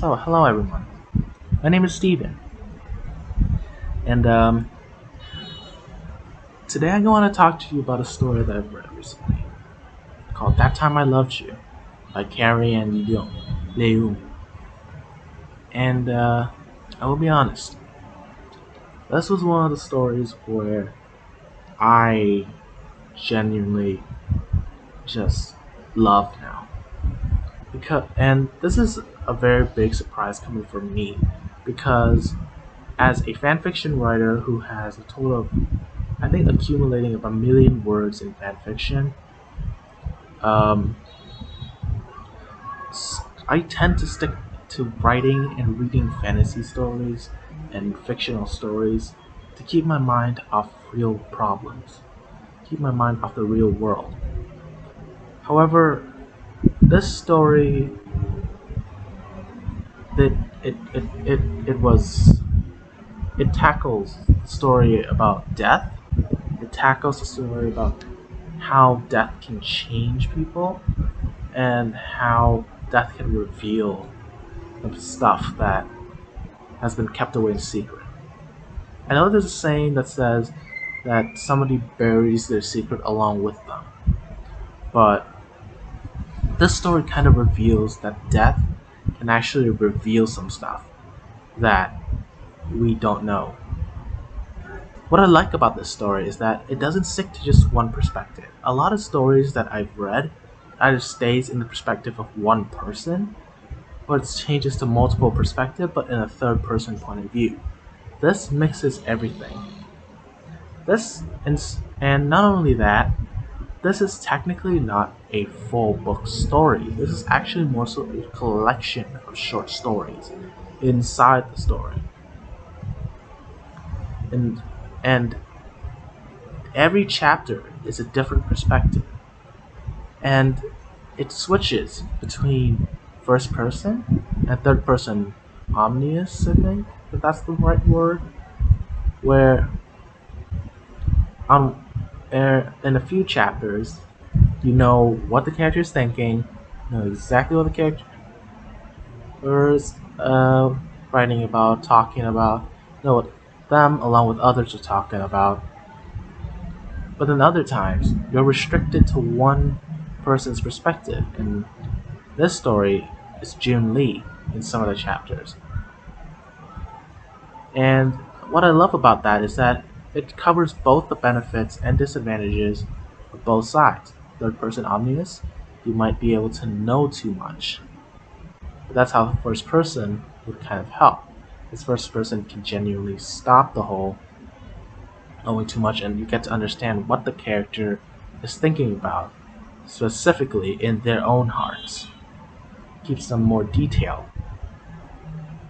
So, hello everyone. My name is Steven, and today I want to talk to you about a story that I've read recently called That Time I Loved You by Carrie and Leung. And I will be honest, this was one of the stories where I genuinely just loved now. And this is a very big surprise coming from me because as a fanfiction writer who has a total of I think accumulating about 1 million words in fanfiction. Um, I tend to stick to writing and reading fantasy stories and fictional stories to keep my mind off real problems, keep my mind off the real world. However, this story, that it was it tackles the story about death. It tackles the story about how death can change people and how death can reveal the stuff that has been kept away in secret. I know there's a saying that says that somebody buries their secret along with them, but this story kind of reveals that death can actually reveal some stuff that we don't know. What I like about this story is that it doesn't stick to just one perspective. A lot of stories that I've read either stays in the perspective of one person or it changes to multiple perspectives but in a third person point of view. This mixes everything. And not only that, this is technically not a full book story. This is actually more so a collection of short stories inside the story. And and every chapter is a different perspective. And it switches between first person and third person omnius, I think, if that's the right word, where on in a few chapters you know what the character is thinking, you know exactly what the character is writing about, talking about, you know what them along with others are talking about. But then other times you're restricted to one person's perspective. In this story, it's June Lee in some of the chapters. And what I love about that is that it covers both the benefits and disadvantages of both sides. Third person omnius, you might be able to know too much. But that's how first person would kind of help. This first person can genuinely stop the whole knowing too much and you get to understand what the character is thinking about, specifically in their own hearts. Keeps them more detailed.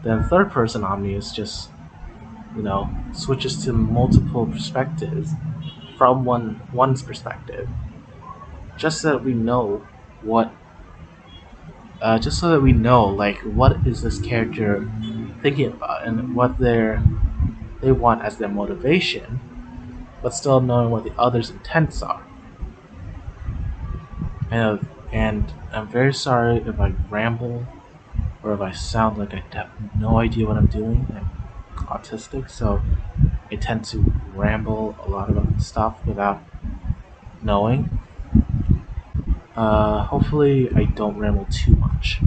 Then third person omnius just switches to multiple perspectives from one's perspective, just so that we know what, just so that we know like what is this character thinking about and what they want as their motivation, but still knowing what the other's intents are. And I'm very sorry if I ramble or if I sound like I have no idea what I'm doing. I'm autistic, so I tend to ramble a lot about stuff without knowing. Hopefully, I don't ramble too much.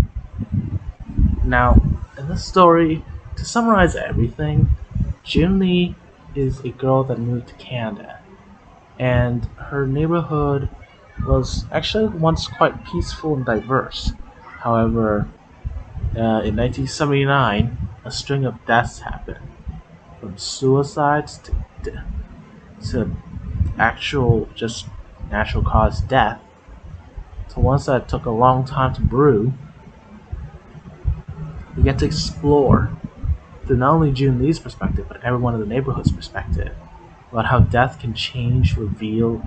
Now, in this story, to summarize everything, Jun Lee is a girl that moved to Canada, and her neighborhood was actually once quite peaceful and diverse. However, in 1979, a string of deaths happened, from suicides to actual just natural cause death to ones that took a long time to brew. We get to explore through not only June Lee's perspective, but everyone in the neighborhood's perspective about how death can reveal,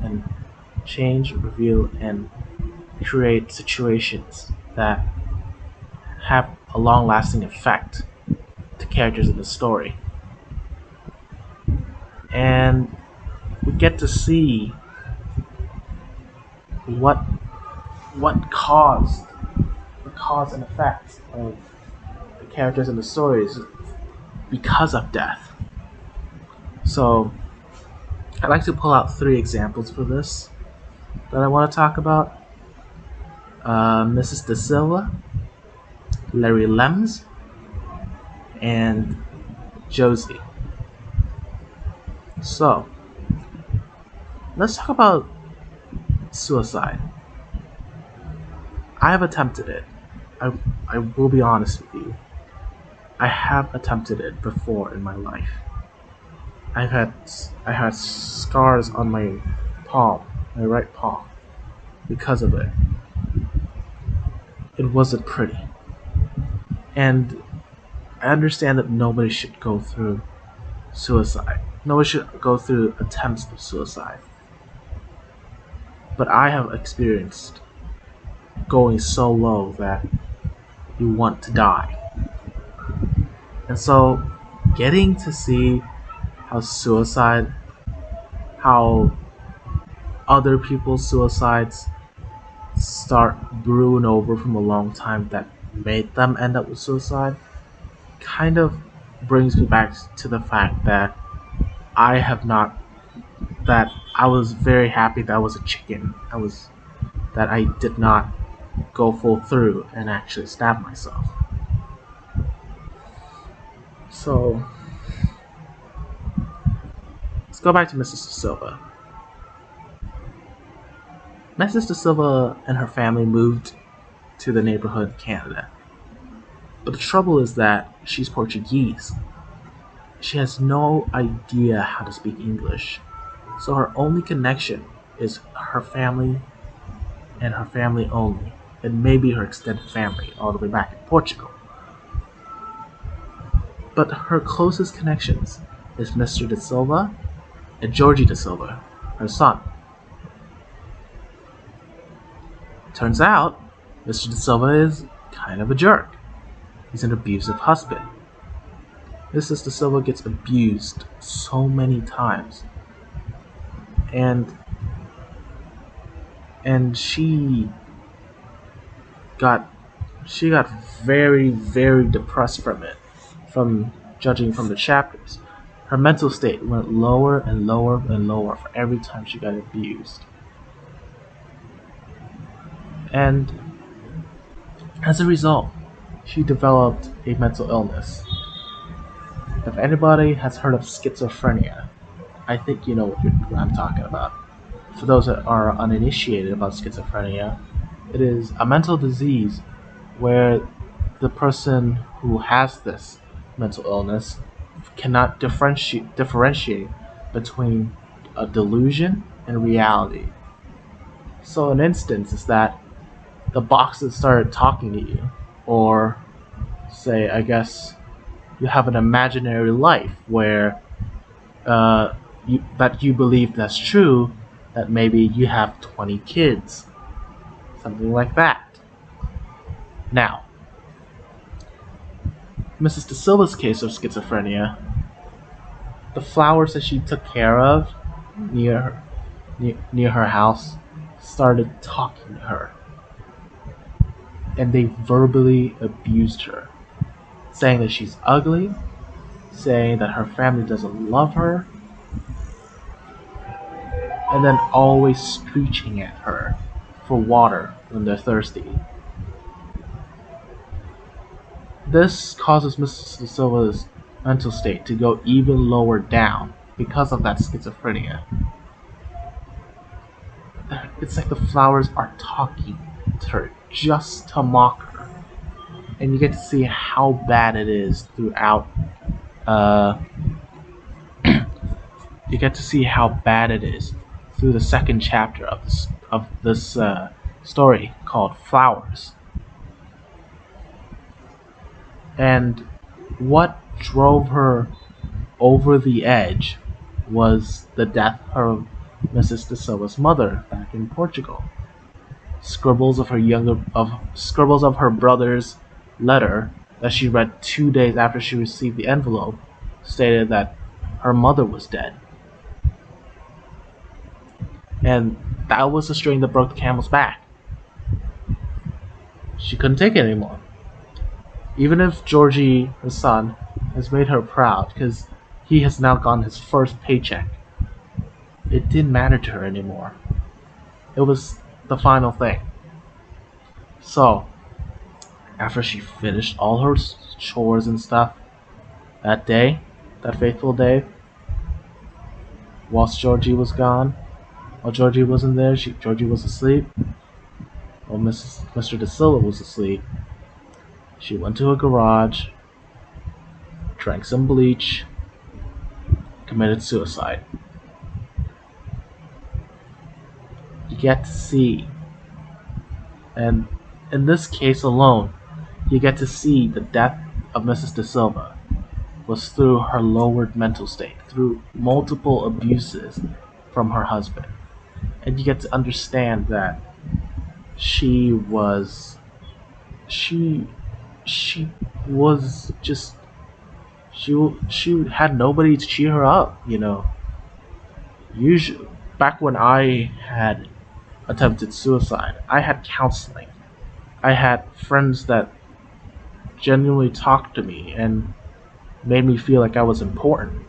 and create situations that have a long lasting effect to characters in the story. And we get to see what what caused the cause and effect of the characters in the stories because of death. So I'd like to pull out three examples for this that I want to talk about. Mrs. De Silva, Larry Lems, and Josie. So let's talk about suicide. I have attempted it. I will be honest with you. I have attempted it before in my life. I had scars on my palm, my right palm, because of it. It wasn't pretty. And I understand that nobody should go through suicide. Nobody should go through attempts of suicide. But I have experienced going so low that you want to die. And so getting to see how other people's suicides start brewing over from a long time that made them end up with suicide kind of brings me back to the fact that I have not that I was very happy that I was a chicken. That I did not go full through and actually stab myself. So let's go back to Mrs. De Silva. Mrs. De Silva and her family moved to the neighborhood in Canada. But the trouble is that she's Portuguese. She has no idea how to speak English. So her only connection is her family and her family only, and maybe her extended family all the way back in Portugal. But her closest connections is Mr. De Silva and Georgie De Silva, her son. Turns out, Mr. De Silva is kind of a jerk. He's an abusive husband. Mrs. De Silva gets abused so many times. And she got very, very depressed from it, from judging from the chapters. Her mental state went lower and lower and lower for every time she got abused. And as a result, she developed a mental illness. If anybody has heard of schizophrenia, I think you know what I'm talking about. For those that are uninitiated about schizophrenia, it is a mental disease where the person who has this mental illness cannot differentiate between a delusion and reality. So an instance is that the boxes started talking to you, or say, I guess, you have an imaginary life where you believe that's true, that maybe you have 20 kids, something like that. Now, Mrs. De Silva's case of schizophrenia, the flowers that she took care of near her house started talking to her, and they verbally abused her, saying that she's ugly, saying that her family doesn't love her, and then always screeching at her for water when they're thirsty. This causes Mrs. De Silva's mental state to go even lower down because of that schizophrenia. It's like the flowers are talking to her just to mock her. And you get to see how bad it is throughout. You get to see how bad it is through the second chapter of this story called Flowers. And what drove her over the edge was the death of Mrs. De Silva's mother back in Portugal. Scribbles of her brother's letter that she read 2 days after she received the envelope stated that her mother was dead. And that was the string that broke the camel's back. She couldn't take it anymore. Even if Georgie, her son, has made her proud because he has now gotten his first paycheck, it didn't matter to her anymore. It was the final thing. So, after she finished all her chores and stuff, that day, that fateful day, whilst Georgie was gone, while Georgie wasn't there, Georgie was asleep, while Mr. De Silva was asleep, she went to a garage, drank some bleach, committed suicide. You get to see, and in this case alone, you get to see the death of Mrs. De Silva was through her lowered mental state, through multiple abuses from her husband. And you get to understand that she was she she was just she had nobody to cheer her up, you know. Usually back when I had attempted suicide, I had counseling. I had friends that genuinely talked to me and made me feel like I was important.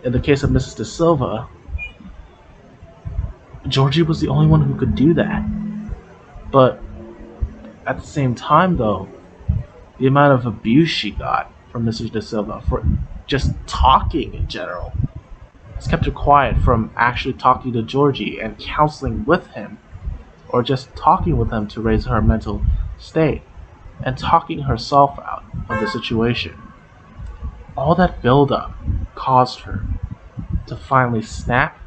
In the case of Mrs. De Silva, Georgie was the only one who could do that. But at the same time, though, the amount of abuse she got from Mrs. De Silva for just talking in general has kept her quiet from actually talking to Georgie and counseling with him, or just talking with him to raise her mental state and talking herself out of the situation. All that buildup caused her to finally snap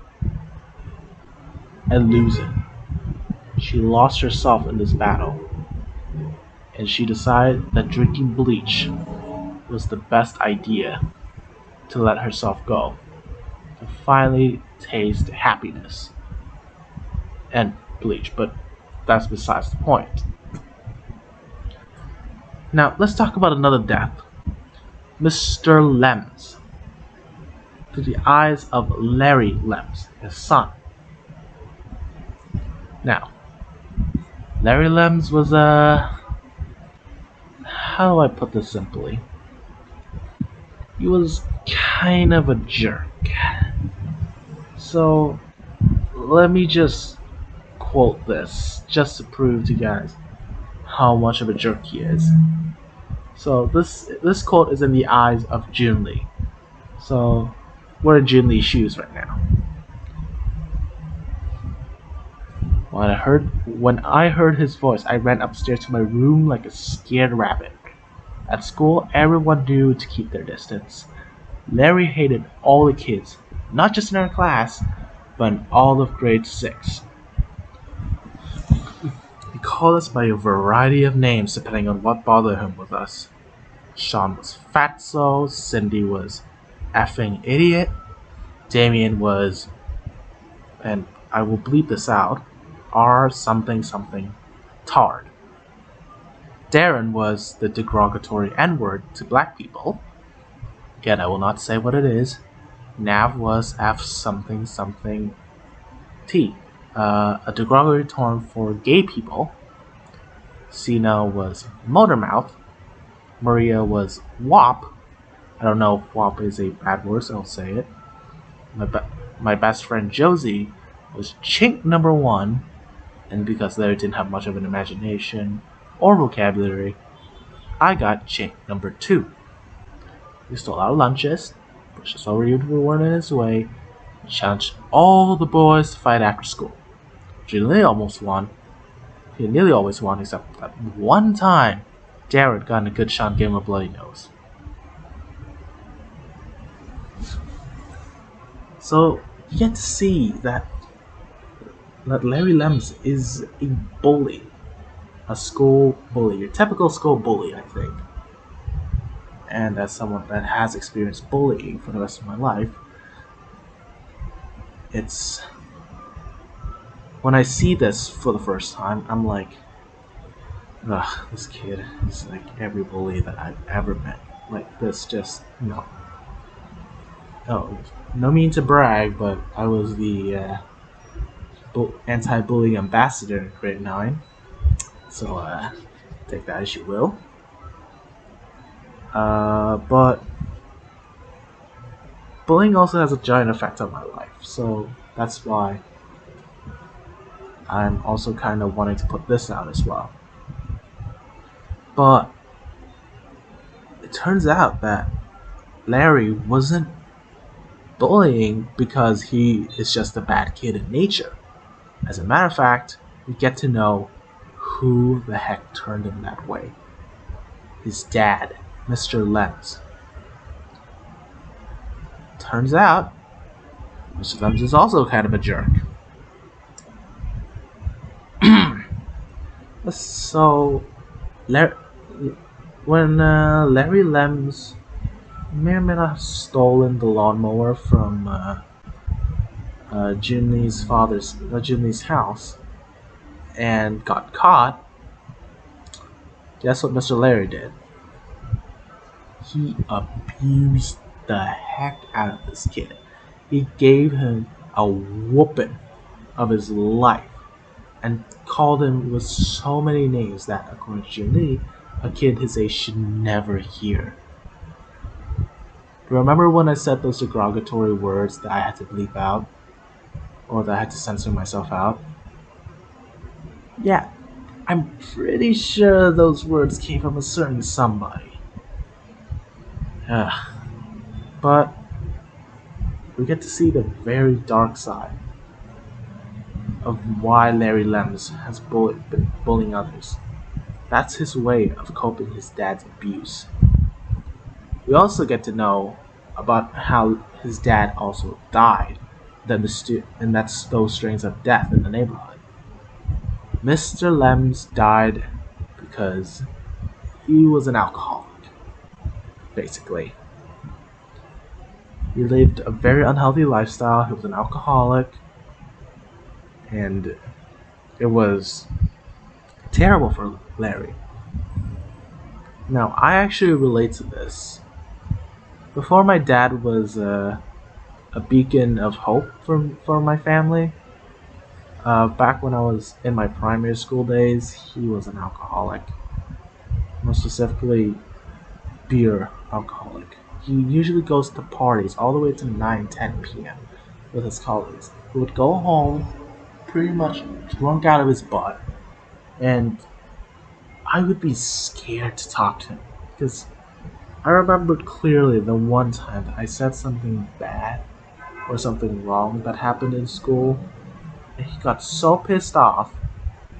and lose it. She lost herself in this battle, and she decided that drinking bleach was the best idea to let herself go, to finally taste happiness and bleach, but that's besides the point. Now, let's talk about another death. Mr. Lems, through the eyes of Larry Lems, his son. Now, Larry Lems was how do I put this simply? He was kind of a jerk. So, let me just quote this, just to prove to you guys how much of a jerk he is. So, this quote is in the eyes of Jun Lee. So, we're in Jun Lee's shoes right now. When I heard his voice, I ran upstairs to my room like a scared rabbit. At school, everyone knew to keep their distance. Larry hated all the kids, not just in our class, but in all of grade 6. He called us by a variety of names depending on what bothered him with us. Sean was fatso, Cindy was effing idiot, Damien was, and I will bleep this out, R something something tard. Darren was the derogatory N-word to black people. Again, I will not say what it is. Nav was F something something T, a derogatory term for gay people. Sina was Motormouth. Maria was WAP. I don't know if WAP is a bad word, so I'll say it. My best friend Josie was Chink number 1, and because Larry didn't have much of an imagination or vocabulary, I got Chink number 2. He stole our lunches, pushed us over even if we weren't in his way, and challenged all the boys to fight after school. Julie almost won. He nearly always won, except that one time, Jared got in a good shot and gave him a bloody nose. So you get to see that Larry Lems is a bully, a school bully, your typical school bully, I think. And as someone that has experienced bullying for the rest of my life, it's when I see this for the first time, I'm like, ugh, this kid is like every bully that I've ever met. Like this, just no. Oh, no mean to brag, but I was the anti-bullying ambassador in grade 9. So take that as you will. But bullying also has a giant effect on my life, so that's why I'm also kind of wanting to put this out as well. But it turns out that Larry wasn't bullying because he is just a bad kid in nature. As a matter of fact, we get to know who the heck turned him that way. His dad, Mr. Lems. Turns out, Mr. Lems is also kind of a jerk. So, when Larry Lems may or may not have stolen the lawnmower from Jun Lee's house and got caught, guess what Mr. Larry did? He abused the heck out of this kid. He gave him a whooping of his life and called him with so many names that, according to Jun Lee, a kid his age should never hear. Remember when I said those derogatory words that I had to bleep out? Or that I had to censor myself out? Yeah, I'm pretty sure those words came from a certain somebody. But we get to see the very dark side of why Larry Lems has been bullying others. That's his way of coping his dad's abuse. We also get to know about how his dad also died, and that's those strains of death in the neighborhood. Mr. Lems died because he was an alcoholic, basically. He lived a very unhealthy lifestyle. He was an alcoholic, and it was terrible for Larry. Now, I actually relate to this. Before, my dad was a beacon of hope for my family. Back when I was in my primary school days, he was an alcoholic. More specifically, beer alcoholic. He usually goes to parties all the way to 9-10 p.m. with his colleagues. He would go home pretty much drunk out of his butt, and I would be scared to talk to him because I remembered clearly the one time that I said something bad or something wrong that happened in school, and he got so pissed off,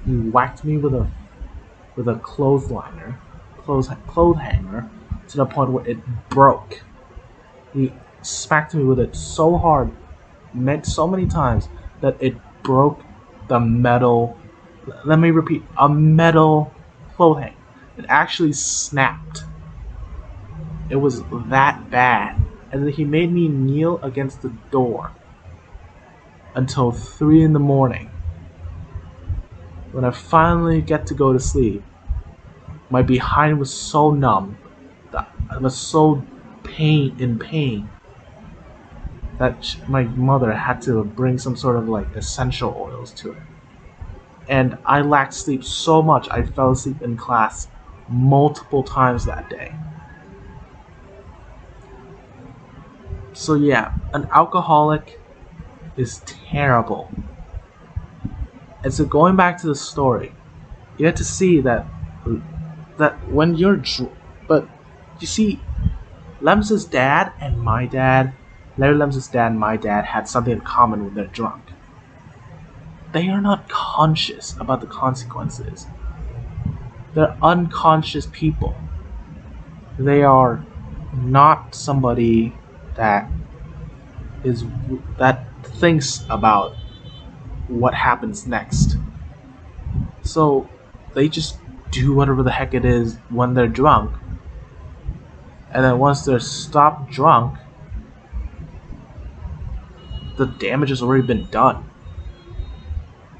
he whacked me with a clothes hanger, to the point where it broke. He smacked me with it so hard, so many times, that it broke the metal. Let me repeat: a metal clothes hanger. It actually snapped. It was that bad. And then he made me kneel against the door until 3 in the morning. When I finally get to go to sleep, my behind was so numb, that I was so in pain, that my mother had to bring some sort of like essential oils to it. And I lacked sleep so much I fell asleep in class multiple times that day. So yeah, an alcoholic is terrible. And so going back to the story, you have to see that when you're but you see, Lems's dad and my dad, Larry Lems's dad and my dad had something in common when they're drunk. They are not conscious about the consequences. They're unconscious people. They are not somebody that thinks about what happens next. So they just do whatever the heck it is when they're drunk. And then once they're stopped drunk, the damage has already been done.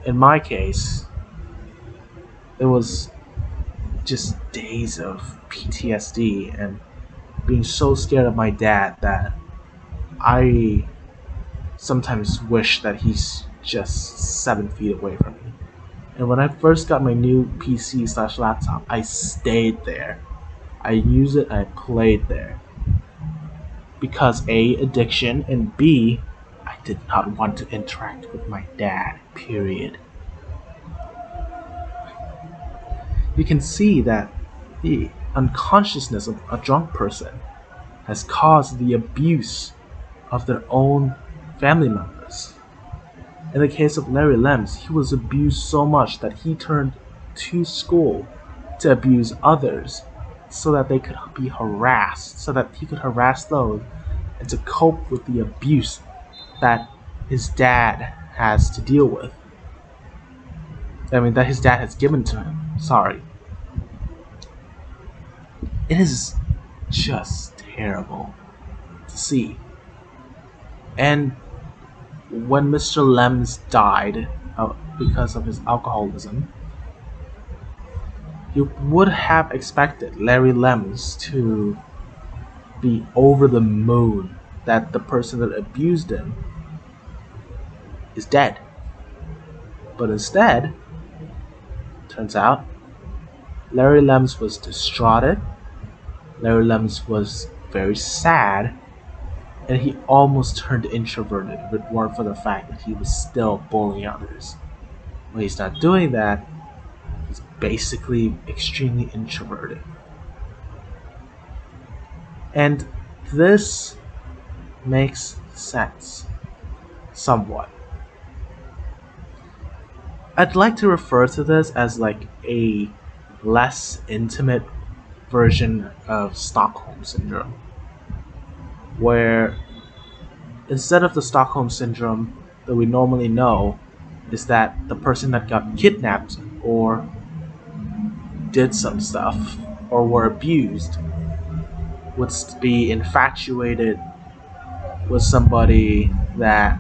In my case, it was just days of PTSD and being so scared of my dad that I sometimes wish that he's just 7 feet away from me. And when I first got my new PC/laptop, I stayed there. I use it, I play it there. Because A, addiction, and B, I did not want to interact with my dad, period. You can see that the unconsciousness of a drunk person has caused the abuse of their own family members. In the case of Larry Lems, he was abused so much that he turned to school to abuse others so that they could be harassed, so that he could harass those and to cope with the abuse that his dad has to deal with. I mean, that his dad has given to him. Sorry. It is just terrible to see. And when Mr. Lems died because of his alcoholism, you would have expected Larry Lems to be over the moon that the person that abused him is dead. But instead, turns out, Larry Lems was distraught. Larry Lems was very sad, and he almost turned introverted if it weren't for the fact that he was still bullying others. When he's not doing that, he's basically extremely introverted. And this makes sense, somewhat. I'd like to refer to this as like a less intimate version of Stockholm Syndrome, where instead of the Stockholm Syndrome that we normally know, is that the person that got kidnapped or did some stuff or were abused would be infatuated with somebody that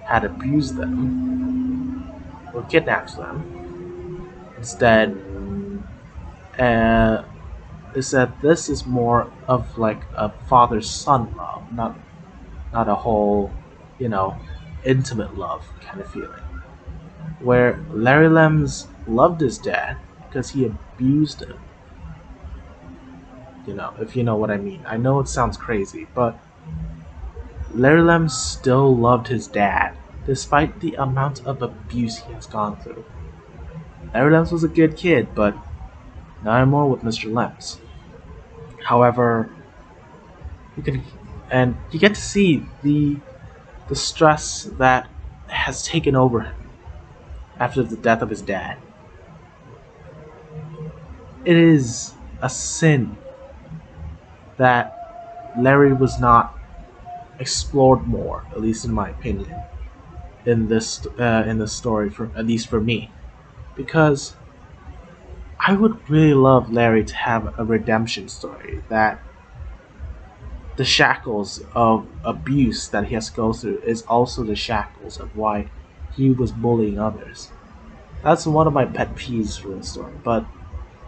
had abused them or kidnapped them. Instead, uh, is that this is more of like a father-son love, not a whole, you know, intimate love kind of feeling. Where Larry Lems loved his dad because he abused him. You know, if you know what I mean. I know it sounds crazy, but Larry Lems still loved his dad, despite the amount of abuse he has gone through. Larry Lems was a good kid, but not anymore with Mr. Lems. However, you can and you get to see the stress that has taken over him after the death of his dad. It is a sin that Larry was not explored more, at least in my opinion, in this story, for at least for me, because I would really love Larry to have a redemption story that the shackles of abuse that he has to go through is also the shackles of why he was bullying others. That's one of my pet peeves for the story, but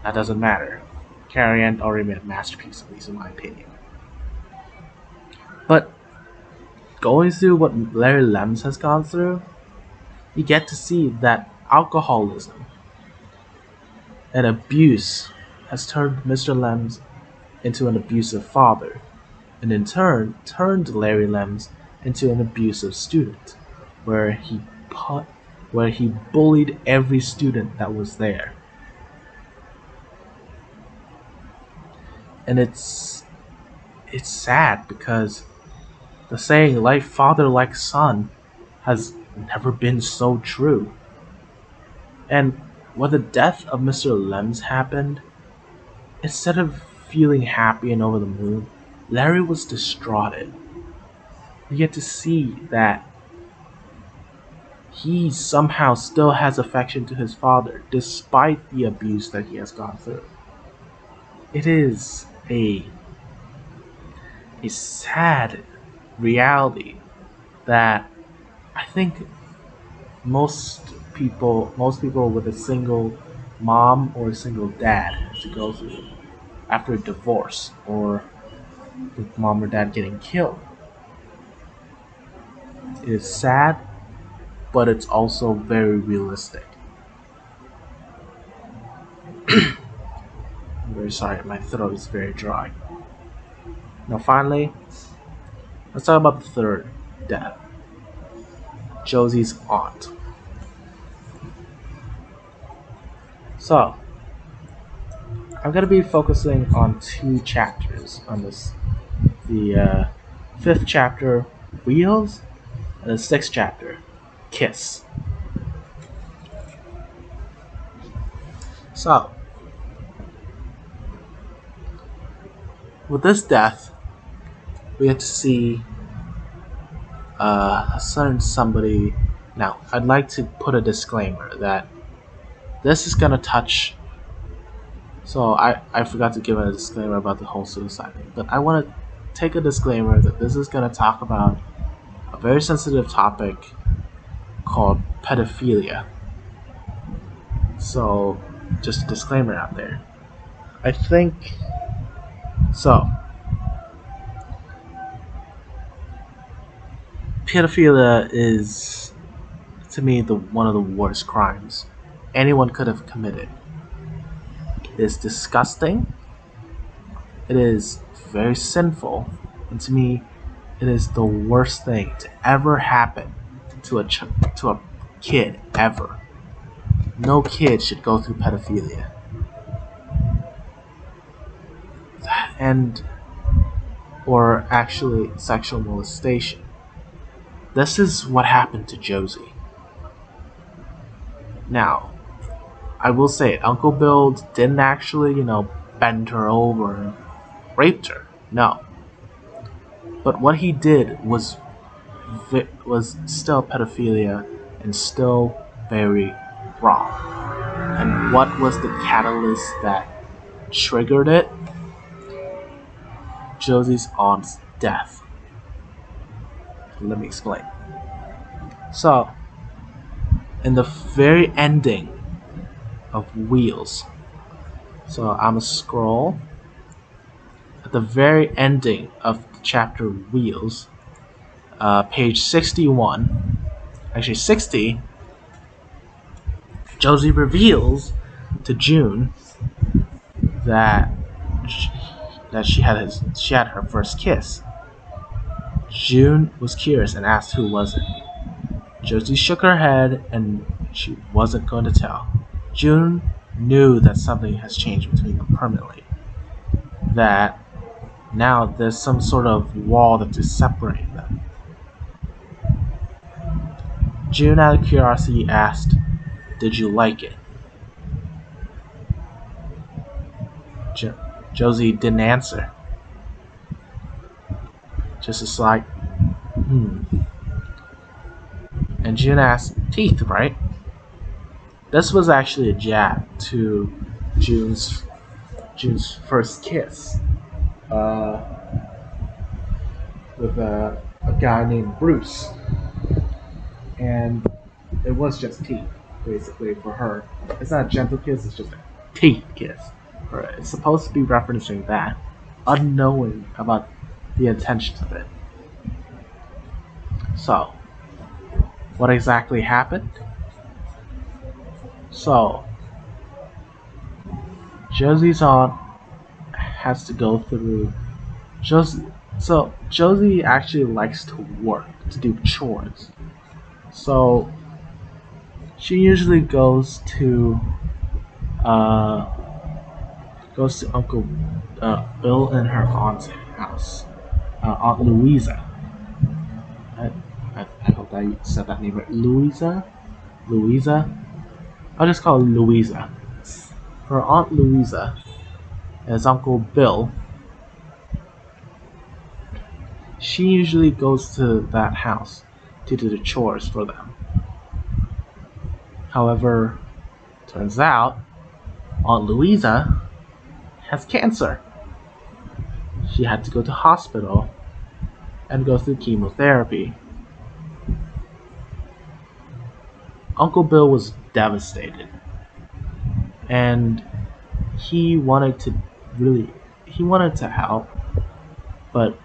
that doesn't matter. Carrie Ann already made a masterpiece, at least in my opinion. But going through what Larry Lems has gone through, you get to see that alcoholism and abuse has turned Mr. Lems into an abusive father, and in turn turned Larry Lems into an abusive student, where he pu- where he bullied every student that was there. And it's sad because the saying like father like son has never been so true. And when the death of Mr. Lems happened, instead of feeling happy and over the moon, Larry was distraught. You get to see that he somehow still has affection to his father despite the abuse that he has gone through. It is a sad reality that I think most people with a single mom or a single dad have to go through after a divorce or with mom or dad getting killed. It is sad, but it's also very realistic. Very sorry, my throat is very dry. Now, finally, let's talk about the third death, Josie's aunt. So, I'm going to be focusing on 2 chapters on this. The 5th chapter, Wheels, and the 6th chapter, Kiss. So, with this death, we get to see a certain somebody. Now, I'd like to put a disclaimer that this is going to touch. So, I forgot to give a disclaimer about the whole suicide thing, but I want to take a disclaimer that this is going to talk about a very sensitive topic called pedophilia. So, just a disclaimer out there. I think so. Pedophilia is, to me, one of the worst crimes anyone could have committed. It is disgusting. It is very sinful, and to me, it is the worst thing to ever happen to a kid ever. No kid should go through pedophilia. Or actually sexual molestation. This is what happened to Josie. Now, I will say it, Uncle Bill didn't actually, bend her over and raped her. No. But what he did was still pedophilia and still very wrong. And what was the catalyst that triggered it? Josie's aunt's death. Let me explain. So, in the very ending of Wheels, so I'm a scroll. At the very ending of chapter Wheels, page 61, actually 60, Josie reveals to June that she had her first kiss. June was curious and asked who was it. Josie shook her head and she wasn't going to tell. June knew that something has changed between them permanently. That now there's some sort of wall that is separating them. June, out of curiosity, asked, "Did you like it?" Josie didn't answer. Just a slight, And June asked, "Teeth, right?" This was actually a jab to June's first kiss with a guy named Bruce. And it was just teeth, basically, for her. It's not a gentle kiss, it's just a teeth kiss. It's supposed to be referencing that, unknowing about the intentions of it. So, what exactly happened? So, Josie's aunt has to go through. Josie actually likes to work, to do chores. So, she usually goes to Uncle Bill and her aunt's house, Aunt Louisa. I hope I said that name right. Louisa. I'll just call her Louisa. Her Aunt Louisa is Uncle Bill. She usually goes to that house to do the chores for them. However, turns out Aunt Louisa has cancer. She had to go to hospital and go through chemotherapy. Uncle Bill was devastated, and he wanted to help, but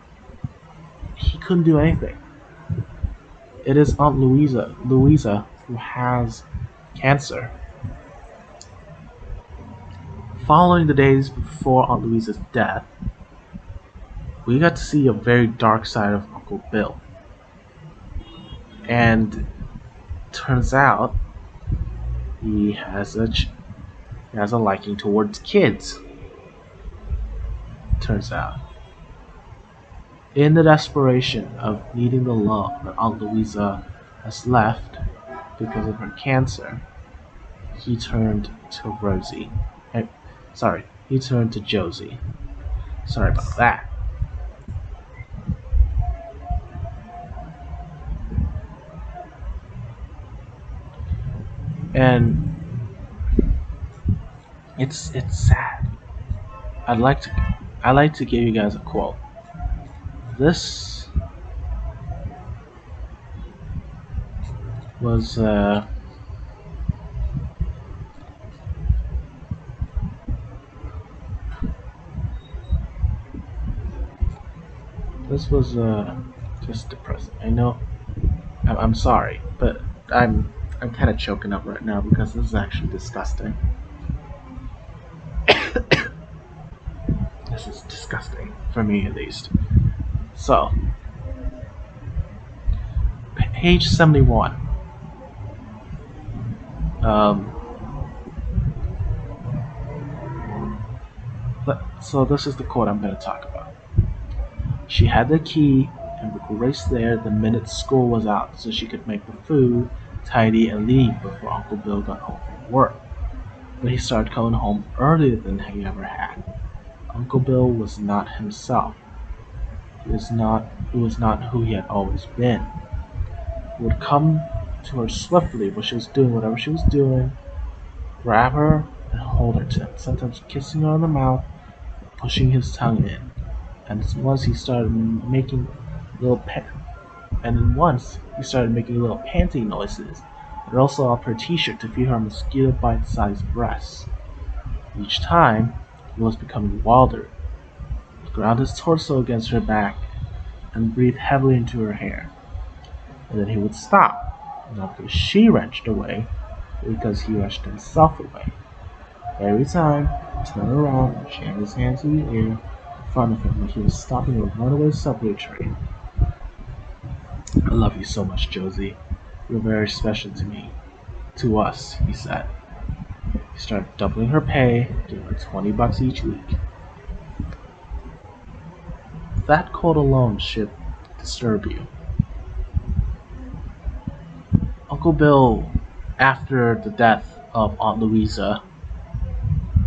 he couldn't do anything. It is Aunt Louisa who has cancer. Following the days before Aunt Louisa's death, we got to see a very dark side of Uncle Bill. And turns out he has a liking towards kids. Turns out. In the desperation of needing the love that Aunt Louisa has left because of her cancer, he turned to Rosie. He turned to Josie. Sorry about that. And it's sad. I'd like to give you guys a quote. This was just depressing. I know. I'm sorry, but I'm kind of choking up right now because this is actually disgusting. This is disgusting for me, at least. So, page 71. So this is the quote I'm going to talk about. She had the key and would race there the minute school was out so she could make the food, tidy, and leave before Uncle Bill got home from work. But he started coming home earlier than he ever had. Uncle Bill was not himself. He was not who he had always been. He would come to her swiftly when she was doing whatever she was doing, grab her and hold her to him, sometimes kissing her on the mouth, pushing his tongue in. And once he started making little panting noises, and also up her t-shirt to feed her mosquito bite-sized breasts. Each time, he was becoming wilder. He ground his torso against her back and breathed heavily into her hair. And then he would stop, not because she wrenched away, but because he wrenched himself away. Every time, he'd turn around and jam his hand to the air in front of him like he was stopping a runaway subway train. I love you so much, Josie. You're very special to me. To us, he said. He started doubling her pay, giving her $20 each week. That quote alone should disturb you. Uncle Bill, after the death of Aunt Louisa,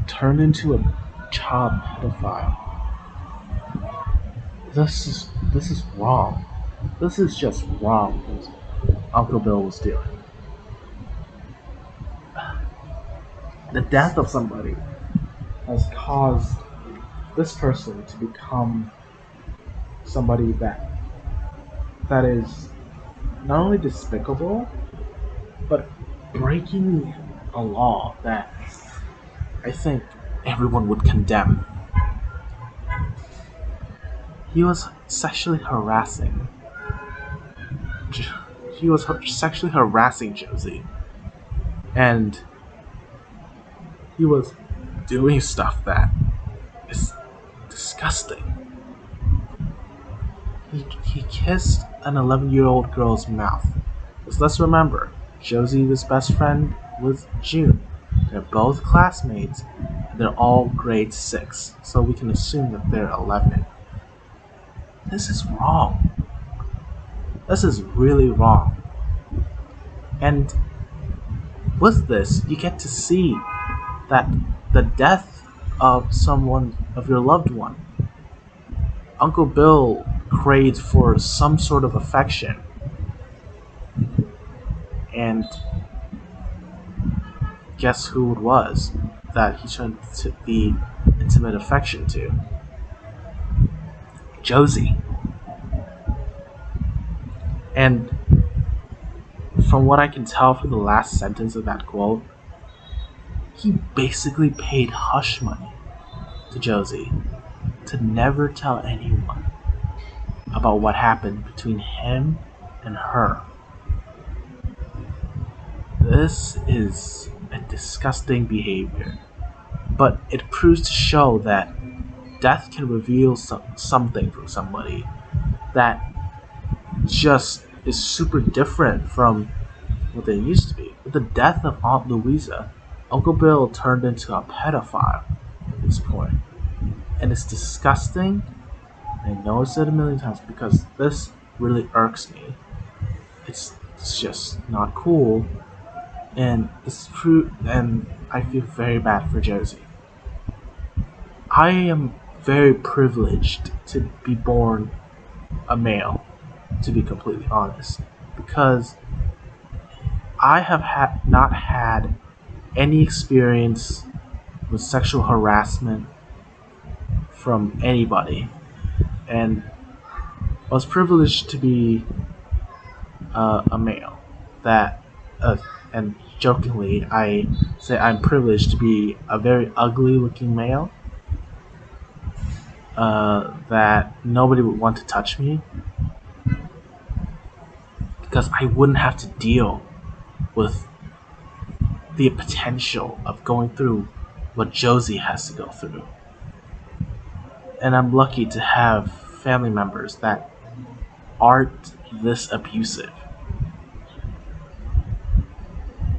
turned into a child pedophile. This is wrong. This is just wrong what Uncle Bill was doing. The death of somebody has caused this person to become somebody that is not only despicable, but breaking a law that I think everyone would condemn. He was sexually harassing. Sexually harassing Josie, and he was doing stuff that is disgusting. He kissed an 11-year-old girl's mouth. Because let's remember, Josie was best friend with June. They're both classmates, and they're all grade 6, so we can assume that they're 11. This is wrong. This is really wrong. And with this, you get to see that the death of your loved one, Uncle Bill craved for some sort of affection. And guess who it was that he turned the intimate affection to? Josie. And from what I can tell from the last sentence of that quote, he basically paid hush money to Josie to never tell anyone about what happened between him and her. This is a disgusting behavior. but it proves to show that death can reveal something from somebody that just is super different from what they used to be. With the death of Aunt Louisa, Uncle Bill turned into a pedophile at this point. And it's disgusting. I know I said it a million times because this really irks me. It's just not cool. And it's true, and I feel very bad for Josie. I am very privileged to be born a male, to be completely honest, because I have not had any experience with sexual harassment from anybody, and I was privileged to be a male. That, and jokingly, I say I'm privileged to be a very ugly-looking male. That nobody would want to touch me because I wouldn't have to deal with the potential of going through what Josie has to go through. And I'm lucky to have family members that aren't this abusive.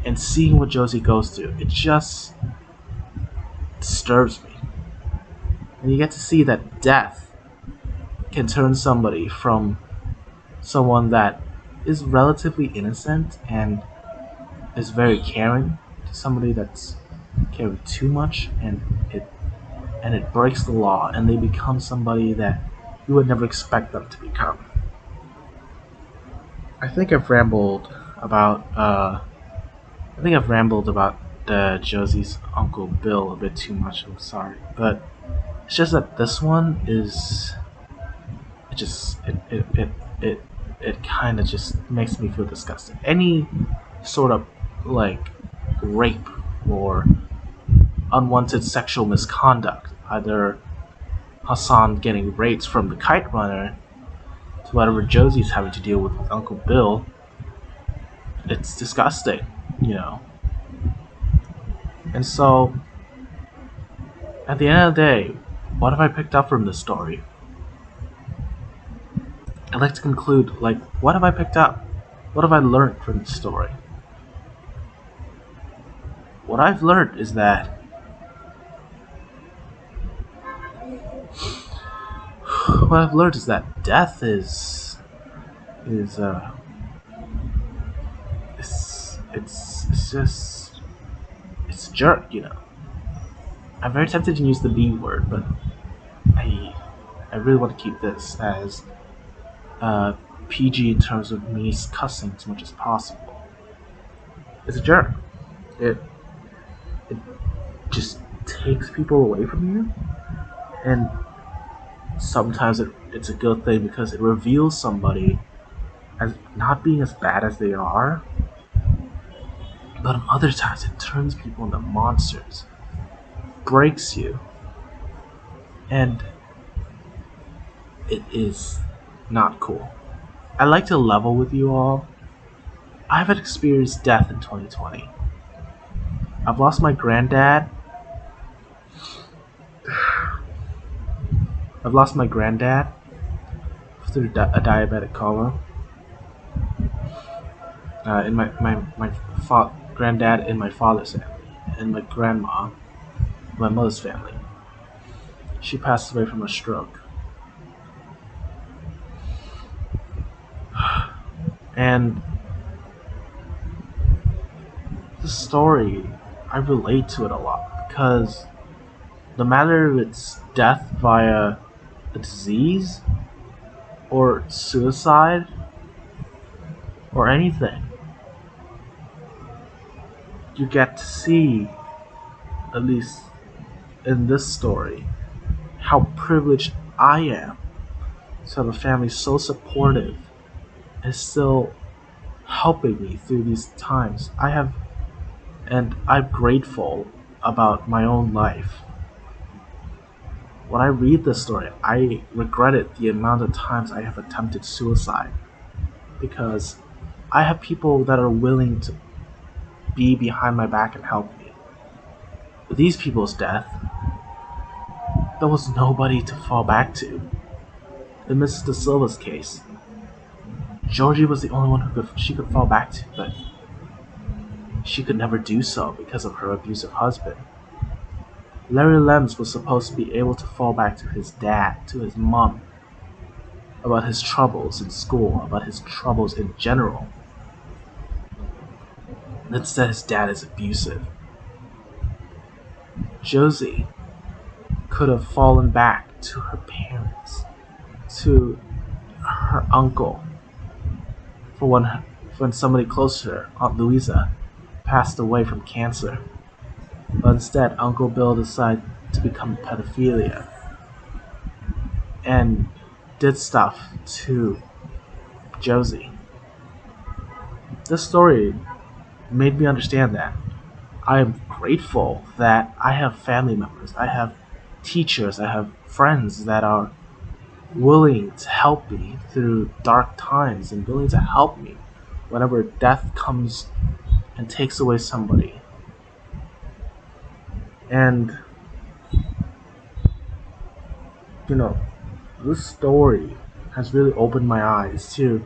And seeing what Josie goes through, it just disturbs me. And you get to see that death can turn somebody from someone that is relatively innocent and is very caring to somebody that's caring too much, and it breaks the law, and they become somebody that you would never expect them to become. I think I've rambled about Josie's Uncle Bill a bit too much. I'm sorry, but it's just that this one is it just it kind of just makes me feel disgusted. Any sort of like rape or unwanted sexual misconduct, either Hassan getting raped from the kite runner to whatever Josie's having to deal with Uncle Bill, it's disgusting, you know. And so, at the end of the day, what have I picked up from this story? I'd like to conclude, like, what have I picked up? What have I learned from this story? What I've learned is that death is it's just it's a jerk, you know. I'm very tempted to use the B word, but I really want to keep this as PG in terms of me cussing as much as possible. It's a jerk. It just takes people away from you, and sometimes it's a good thing because it reveals somebody as not being as bad as they are, but on other times it turns people into monsters, breaks you, and it is not cool. I like to level with you all. I've had experienced death in 2020. I've lost my granddad. I've lost my granddad through a diabetic coma. In my granddad in my father's family, and my grandma, my mother's family. She passed away from a stroke. And this story, I relate to it a lot because no matter if it's death via a disease or suicide or anything, you get to see, at least in this story, how privileged I am to have a family so supportive and still helping me through these times. And I'm grateful about my own life. When I read this story, I regretted the amount of times I have attempted suicide because I have people that are willing to be behind my back and help me. With these people's death, there was nobody to fall back to. In Mrs. De Silva's case, Georgie was the only one she could fall back to, but she could never do so because of her abusive husband. Larry Lems was supposed to be able to fall back to his dad, to his mom, about his troubles in school, about his troubles in general. Instead, his dad is abusive. Josie could have fallen back to her parents, to her uncle, for when somebody close to her, Aunt Louisa, passed away from cancer. But instead, Uncle Bill decided to become pedophilia and did stuff to Josie. This story made me understand that I am grateful that I have family members, I have teachers, I have friends that are willing to help me through dark times and willing to help me whenever death comes and takes away somebody. And, this story has really opened my eyes to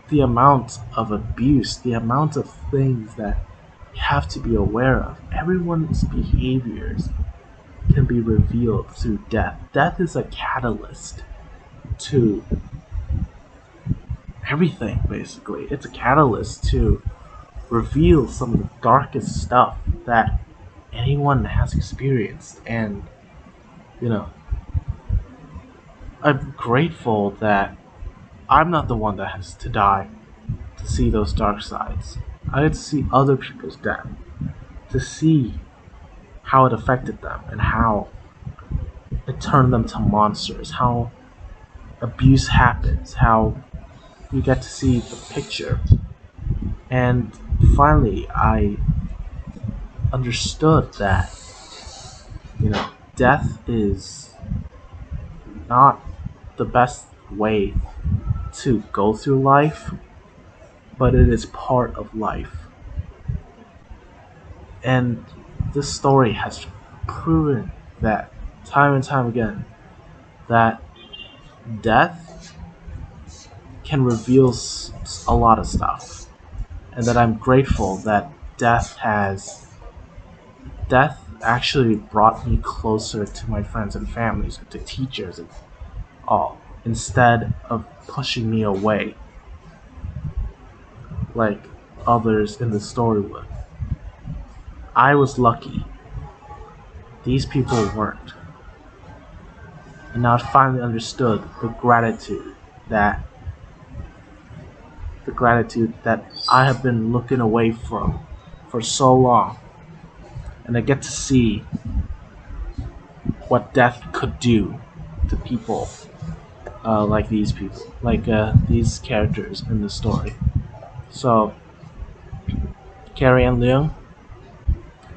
the amount of abuse, the amount of things that you have to be aware of. Everyone's behaviors can be revealed through death. Death is a catalyst to everything, basically. It's a catalyst to reveal some of the darkest stuff that anyone has experienced. And, I'm grateful that I'm not the one that has to die to see those dark sides. I get to see other people's death, to see how it affected them and how it turned them to monsters, how abuse happens, how you get to see the picture. And finally, I understood that, death is not the best way to go through life, but it is part of life. And this story has proven that time and time again that death can reveal a lot of stuff, and that I'm grateful that death actually brought me closer to my friends and families, to teachers and all, instead of pushing me away like others in the story would. I was lucky. These people weren't. And now I finally understood the gratitude that I have been looking away from for so long. And I get to see what death could do to people like these people, like these characters in the story. So, Carrie Ann Leung,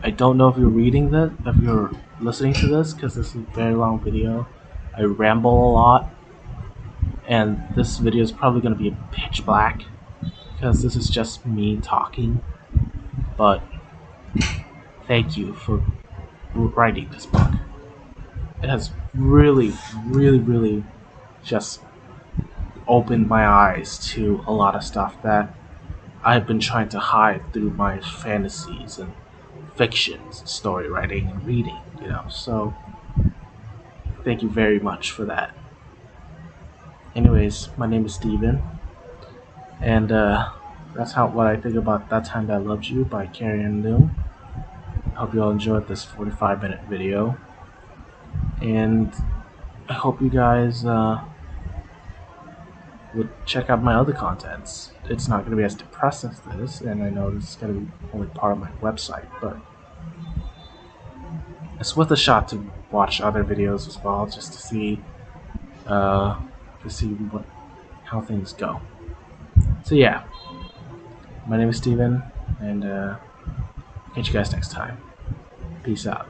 I don't know if you're reading this, if you're listening to this, because this is a very long video. I ramble a lot, and this video is probably going to be pitch black, because this is just me talking. But thank you for writing this book. It has really, really, really just opened my eyes to a lot of stuff that I've been trying to hide through my fantasies and fictions, story writing and reading, So thank you very much for that. Anyways, my name is Steven, and that's what I think about That Time That I Loved You by Carrie Ann Leung. Hope you all enjoyed this 45-minute video, and I hope you guys would check out my other contents. It's not going to be as depressed as this, and I know this is going to be only part of my website, but it's worth a shot to watch other videos as well, just to see how things go. So yeah, my name is Steven, and catch you guys next time. Peace out.